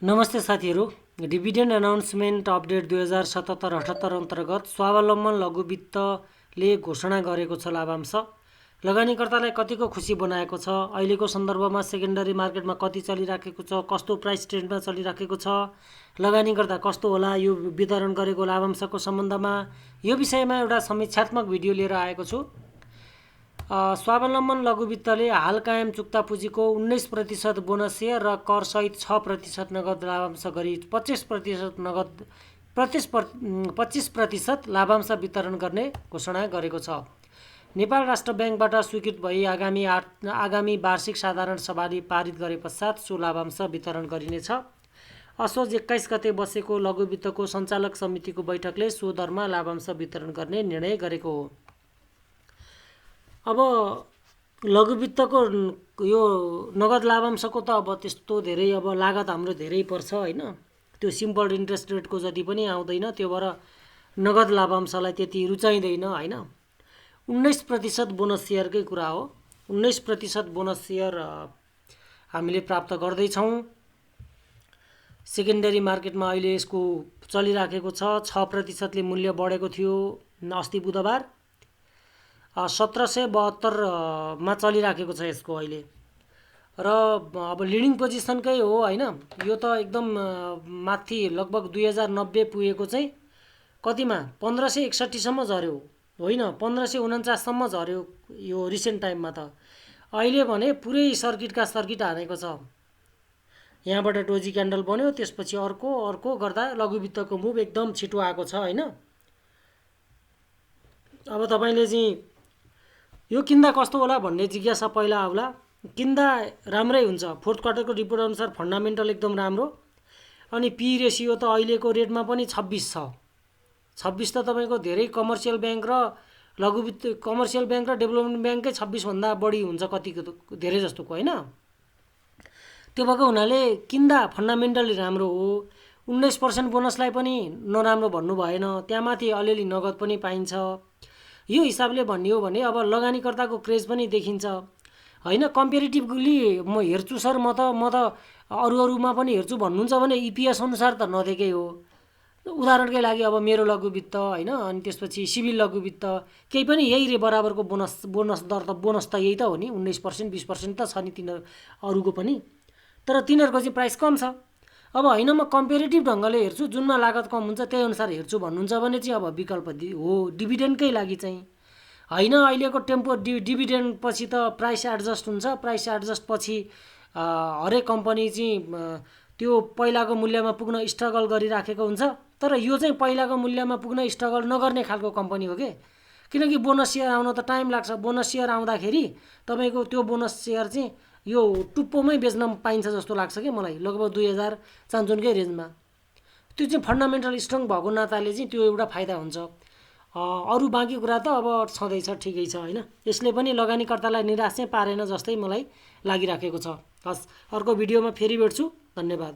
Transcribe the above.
नमस्ते साथीहरू। Dividend announcement update 2077-78 अन्तर्गत स्वावलम्बन लघु वित्तले घोषणा गरेको छ लाभांश। लगानीकर्तालाई कतिको खुसी बनाएको छ, अहिलेको सन्दर्भमा सेकेन्डरी मार्केटमा कति चलिराखेको छ, कस्तो प्राइस ट्रेन्डमा चलिराखेको छ, लगानी गर्दा कस्तो होला यो वितरण गरेको लाभांशको सम्बन्धमा, यो विषयमा एउटा समीक्षात्मक भिडियो लिएर आएको छु। स्वावलम्बन लघु वित्तले हाल कायम चुक्ता पुँजीको 19% बोनस सेयर र करसहित 6% नगद लाभांश गरी 25% नगद 25% लाभांश वितरण गर्ने घोषणा गरेको छ। नेपाल राष्ट्र ब्याङ्कबाट स्वीकृत भई आगामी वार्षिक साधारण सभाले पारित गरे पश्चात सो लाभांश वितरण गरिनेछ। असोज 21 गते बसेको लघु वित्तको सञ्चालक समितिको बैठकले सो दरमा लाभांश वितरण गर्ने निर्णय गरेको हो। अब लघु वित्तको यो नगद लाभांशको त अब त्यस्तो धेरै अब लागत हाम्रो धेरै पर्छ हैन। त्यो सिम्पल इन्ट्रेस्ट रेटको जति पनि आउँदैन, त्यो भएर नगद लाभांशलाई त्यति रुचाइदैन हैन। 19% बोनस सेयरकै कुरा हो। 19% बोनस सेयर हामीले प्राप्त गर्दैछौँ। सेकेन्डरी मार्केटमा अहिले यसको चलिराखेको छ। 6%ले मूल्य बढेको थियो अस्ति बुधबार। 1772 मा चलिराखेको छ यसको अहिले, र अब लिडिङ पोजिसनकै हो हैन। यो त एकदम माथि लगभग 2090 पुगेको चाहिँ कतिमा 1561 सम्म झर्यो होइन, 1549 सम्म झर्यो यो रिसेन्ट टाइममा। त अहिले भने पुरै सर्किट हानेको छ। यहाँबाट डोजी क्यान्डल बन्यो, त्यसपछि अर्को गर्दा लघु वित्तको मुभ एकदम छिटो आएको छ हैन। अब तपाईले चाहिँ यो किन्दा कस्तो होला भन्ने जिज्ञासा पहिला आउला। किन्दा राम्रै हुन्छ। फोर्थ क्वार्टरको रिपोर्ट अनुसार फन्डामेन्टल एकदम राम्रो, अनि पी रेसियो त अहिलेको रेटमा पनि 26 छ। 26 त तपाईको धेरै कमर्सियल ब्याङ्क र डेभलपमेन्ट ब्याङ्ककै 26 भन्दा बढी हुन्छ, कतिको धेरै जस्तोको हैन। त्यो भएको हुनाले किन्दा फन्डामेन्टली राम्रो हो। 19% बोनसलाई पनि नराम्रो भन्नु भएन। त्यहाँमाथि अलिअलि नगद पनि पाइन्छ। यो हिसाबले भन्ने हो भने अब लगानीकर्ताको क्रेज पनि देखिन्छ हैन। कम्पेरिटिभली म हेर्छु सर, म त अरूमा पनि हेर्छु भन्नुहुन्छ भने इपिएस अनुसार त नदेकै हो। उदाहरणकै लागि अब मेरो लघु वित्त हैन, अनि त्यसपछि सिभिल लघु वित्त केही पनि यही बराबरको बोनस त यही त हो नि। 19% 20% त छ नि तिनीहरू अरूको पनि, तर तिनीहरूको चाहिँ प्राइस कम छ। अब हैन, म कम्पेरिटिभ ढङ्गले हेर्छु, जुनमा लागत कम हुन्छ त्यही अनुसार हेर्छु भन्नुहुन्छ भने चाहिँ अब विकल्प हो डिभिडेन्डकै लागि चाहिँ हैन। अहिलेको टेम्पो डिभिडेन्ड पछि त प्राइस एडजस्ट हुन्छ। प्राइस एडजस्ट पछि हरेक कम्पनी चाहिँ त्यो पहिलाको मूल्यमा पुग्न स्ट्रगल गरिराखेको हुन्छ। तर यो चाहिँ पहिलाको मूल्यमा पुग्न स्ट्रगल नगर्ने खालको कम्पनी हो के, किनकि बोनस सेयर आउन त टाइम लाग्छ। बोनस सेयर आउँदाखेरि तपाईको त्यो बोनस सेयर चाहिँ यो टुप्पोमै बेच्न पाइन्छ जस्तो लाग्छ कि मलाई, लगभग 2000 चान्चुनकै रेन्जमा। त्यो चाहिँ फन्डामेन्टल स्ट्रङ भएको नाताले चाहिँ त्यो एउटा फाइदा हुन्छ। अरू बाँकी कुरा त अब छँदैछ, ठिकै छ हैन। यसले पनि लगानीकर्तालाई निराश चाहिँ पारेन जस्तै मलाई लागिराखेको छ। हस्, अर्को भिडियोमा फेरि भेट्छु। धन्यवाद।